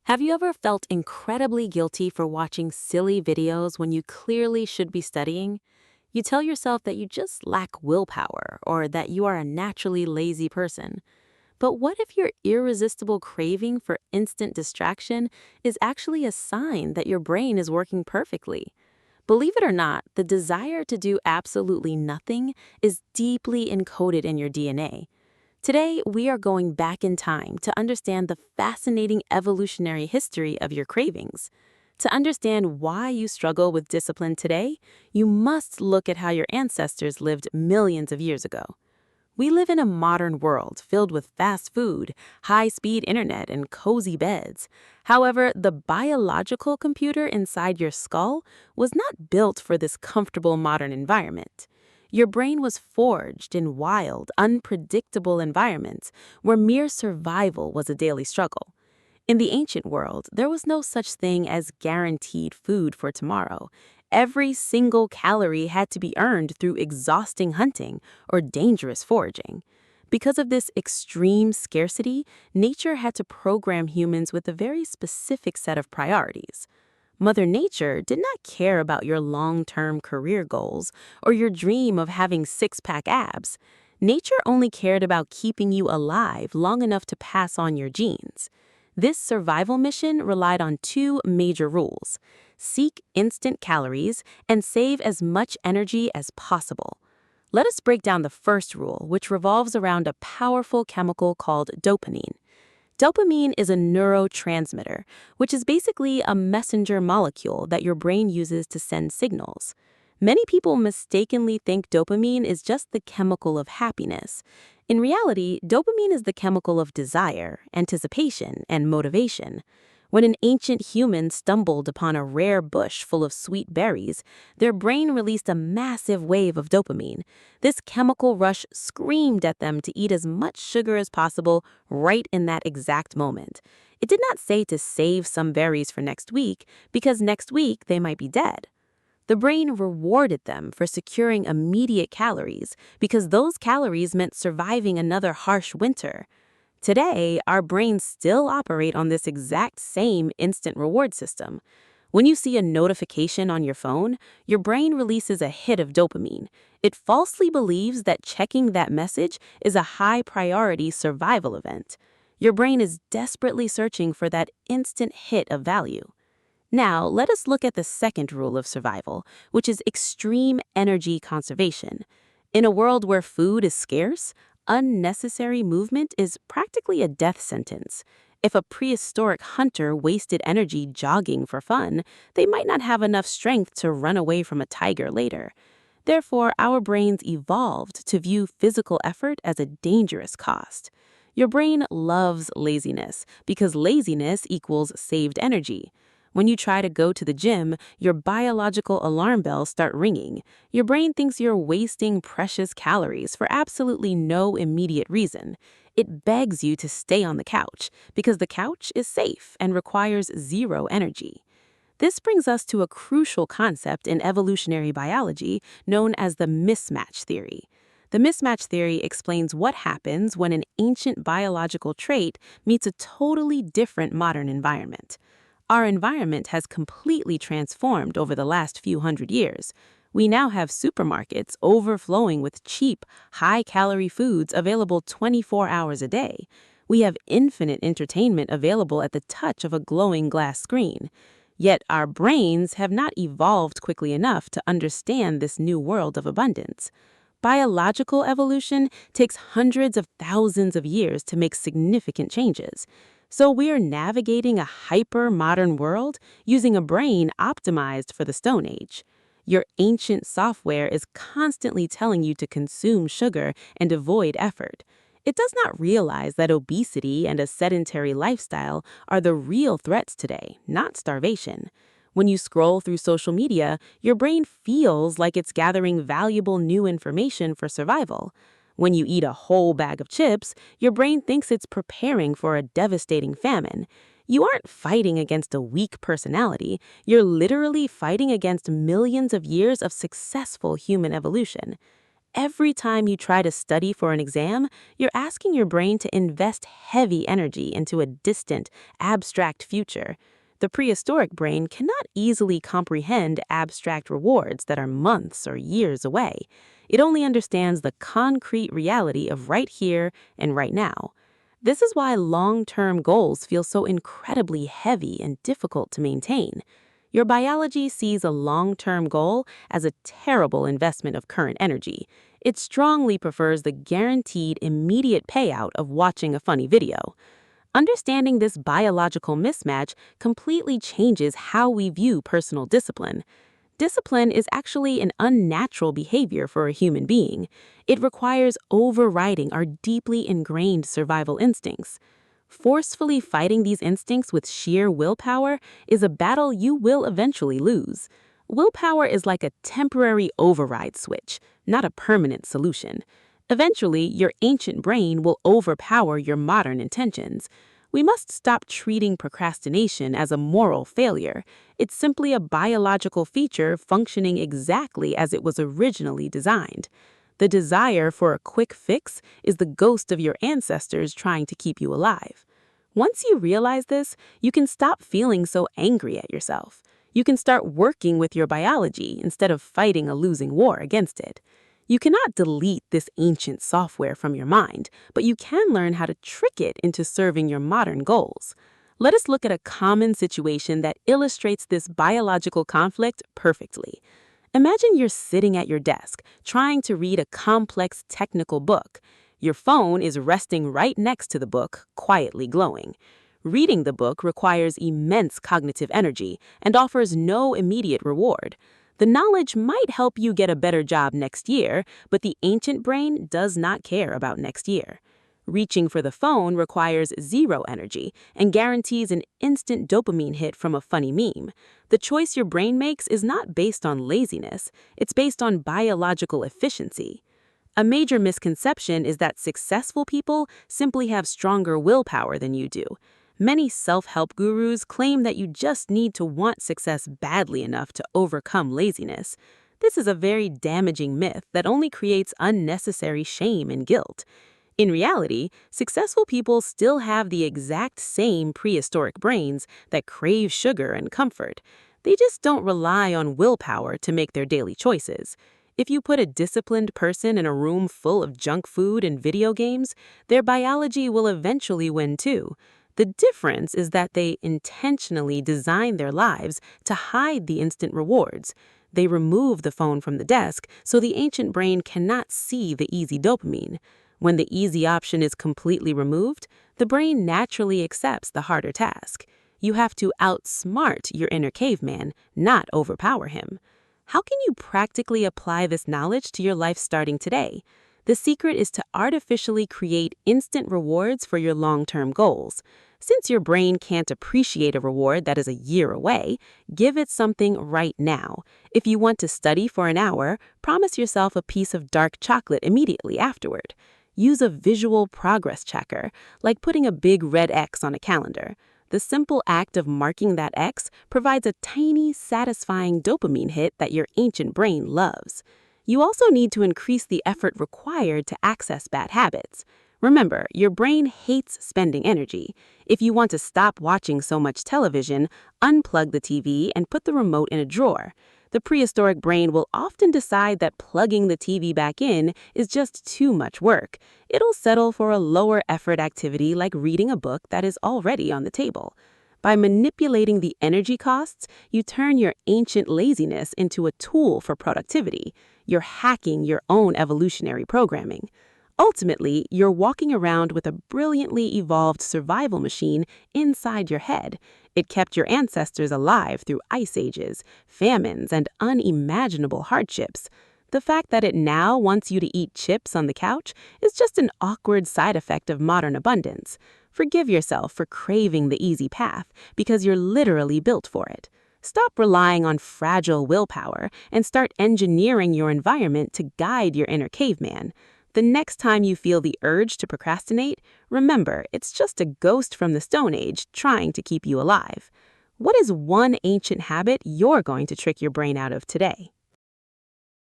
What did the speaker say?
Have you ever felt incredibly guilty for watching silly videos when you clearly should be studying? You tell yourself that you just lack willpower or that you are a naturally lazy person. But what if your irresistible craving for instant distraction is actually a sign that your brain is working perfectly? Believe it or not, the desire to do absolutely nothing is deeply encoded in your DNA. Today, we are going back in time to understand the fascinating evolutionary history of your cravings. To understand why you struggle with discipline today, you must look at how your ancestors lived millions of years ago. We live in a modern world filled with fast food, high-speed internet, and cozy beds. However, the biological computer inside your skull was not built for this comfortable modern environment. Your brain was forged in wild, unpredictable environments where mere survival was a daily struggle. In the ancient world, there was no such thing as guaranteed food for tomorrow. Every single calorie had to be earned through exhausting hunting or dangerous foraging. Because of this extreme scarcity, nature had to program humans with a very specific set of priorities. Mother Nature did not care about your long-term career goals or your dream of having six-pack abs. Nature only cared about keeping you alive long enough to pass on your genes. This survival mission relied on two major rules: seek instant calories and save as much energy as possible. Let us break down the first rule, which revolves around a powerful chemical called dopamine. Dopamine is a neurotransmitter, which is basically a messenger molecule that your brain uses to send signals. Many people mistakenly think dopamine is just the chemical of happiness. In reality, dopamine is the chemical of desire, anticipation, and motivation. When an ancient human stumbled upon a rare bush full of sweet berries, their brain released a massive wave of dopamine. This chemical rush screamed at them to eat as much sugar as possible right in that exact moment. It did not say to save some berries for next week, because next week they might be dead. The brain rewarded them for securing immediate calories because those calories meant surviving another harsh winter. Today, our brains still operate on this exact same instant reward system. When you see a notification on your phone, your brain releases a hit of dopamine. It falsely believes that checking that message is a high-priority survival event. Your brain is desperately searching for that instant hit of value. Now, let us look at the second rule of survival, which is extreme energy conservation. In a world where food is scarce, unnecessary movement is practically a death sentence. If a prehistoric hunter wasted energy jogging for fun, they might not have enough strength to run away from a tiger later. Therefore, our brains evolved to view physical effort as a dangerous cost. Your brain loves laziness because laziness equals saved energy. When you try to go to the gym, your biological alarm bells start ringing. Your brain thinks you're wasting precious calories for absolutely no immediate reason. It begs you to stay on the couch because the couch is safe and requires zero energy. This brings us to a crucial concept in evolutionary biology known as the mismatch theory. The mismatch theory explains what happens when an ancient biological trait meets a totally different modern environment. Our environment has completely transformed over the last few hundred years. We now have supermarkets overflowing with cheap, high-calorie foods available 24 hours a day. We have infinite entertainment available at the touch of a glowing glass screen. Yet our brains have not evolved quickly enough to understand this new world of abundance. Biological evolution takes hundreds of thousands of years to make significant changes. So we are navigating a hyper-modern world using a brain optimized for the Stone Age. Your ancient software is constantly telling you to consume sugar and avoid effort. It does not realize that obesity and a sedentary lifestyle are the real threats today, not starvation. When you scroll through social media, your brain feels like it's gathering valuable new information for survival. When you eat a whole bag of chips, your brain thinks it's preparing for a devastating famine. You aren't fighting against a weak personality, you're literally fighting against millions of years of successful human evolution. Every time you try to study for an exam, you're asking your brain to invest heavy energy into a distant, abstract future. The prehistoric brain cannot easily comprehend abstract rewards that are months or years away. It only understands the concrete reality of right here and right now. This is why long-term goals feel so incredibly heavy and difficult to maintain. Your biology sees a long-term goal as a terrible investment of current energy. It strongly prefers the guaranteed immediate payout of watching a funny video. Understanding this biological mismatch completely changes how we view personal discipline. Discipline is actually an unnatural behavior for a human being. It requires overriding our deeply ingrained survival instincts. Forcefully fighting these instincts with sheer willpower is a battle you will eventually lose. Willpower is like a temporary override switch, not a permanent solution. Eventually, your ancient brain will overpower your modern intentions. We must stop treating procrastination as a moral failure. It's simply a biological feature functioning exactly as it was originally designed. The desire for a quick fix is the ghost of your ancestors trying to keep you alive. Once you realize this, you can stop feeling so angry at yourself. You can start working with your biology instead of fighting a losing war against it. You cannot delete this ancient software from your mind, but you can learn how to trick it into serving your modern goals. Let us look at a common situation that illustrates this biological conflict perfectly. Imagine you're sitting at your desk, trying to read a complex technical book. Your phone is resting right next to the book, quietly glowing. Reading the book requires immense cognitive energy and offers no immediate reward. The knowledge might help you get a better job next year, but the ancient brain does not care about next year. Reaching for the phone requires zero energy and guarantees an instant dopamine hit from a funny meme. The choice your brain makes is not based on laziness, it's based on biological efficiency. A major misconception is that successful people simply have stronger willpower than you do. Many self-help gurus claim that you just need to want success badly enough to overcome laziness. This is a very damaging myth that only creates unnecessary shame and guilt. In reality, successful people still have the exact same prehistoric brains that crave sugar and comfort. They just don't rely on willpower to make their daily choices. If you put a disciplined person in a room full of junk food and video games, their biology will eventually win too. The difference is that they intentionally design their lives to hide the instant rewards. They remove the phone from the desk so the ancient brain cannot see the easy dopamine. When the easy option is completely removed, the brain naturally accepts the harder task. You have to outsmart your inner caveman, not overpower him. How can you practically apply this knowledge to your life starting today? The secret is to artificially create instant rewards for your long-term goals. Since your brain can't appreciate a reward that is a year away, give it something right now. If you want to study for an hour, promise yourself a piece of dark chocolate immediately afterward. Use a visual progress checker, like putting a big red X on a calendar. The simple act of marking that X provides a tiny, satisfying dopamine hit that your ancient brain loves. You also need to increase the effort required to access bad habits. Remember, your brain hates spending energy. If you want to stop watching so much television, unplug the TV and put the remote in a drawer. The prehistoric brain will often decide that plugging the TV back in is just too much work. It'll settle for a lower effort activity like reading a book that is already on the table. By manipulating the energy costs, you turn your ancient laziness into a tool for productivity. You're hacking your own evolutionary programming. Ultimately, you're walking around with a brilliantly evolved survival machine inside your head. It kept your ancestors alive through ice ages, famines, and unimaginable hardships. The fact that it now wants you to eat chips on the couch is just an awkward side effect of modern abundance. Forgive yourself for craving the easy path because you're literally built for it. Stop relying on fragile willpower and start engineering your environment to guide your inner caveman. The next time you feel the urge to procrastinate, remember it's just a ghost from the Stone Age trying to keep you alive. What is one ancient habit you're going to trick your brain out of today?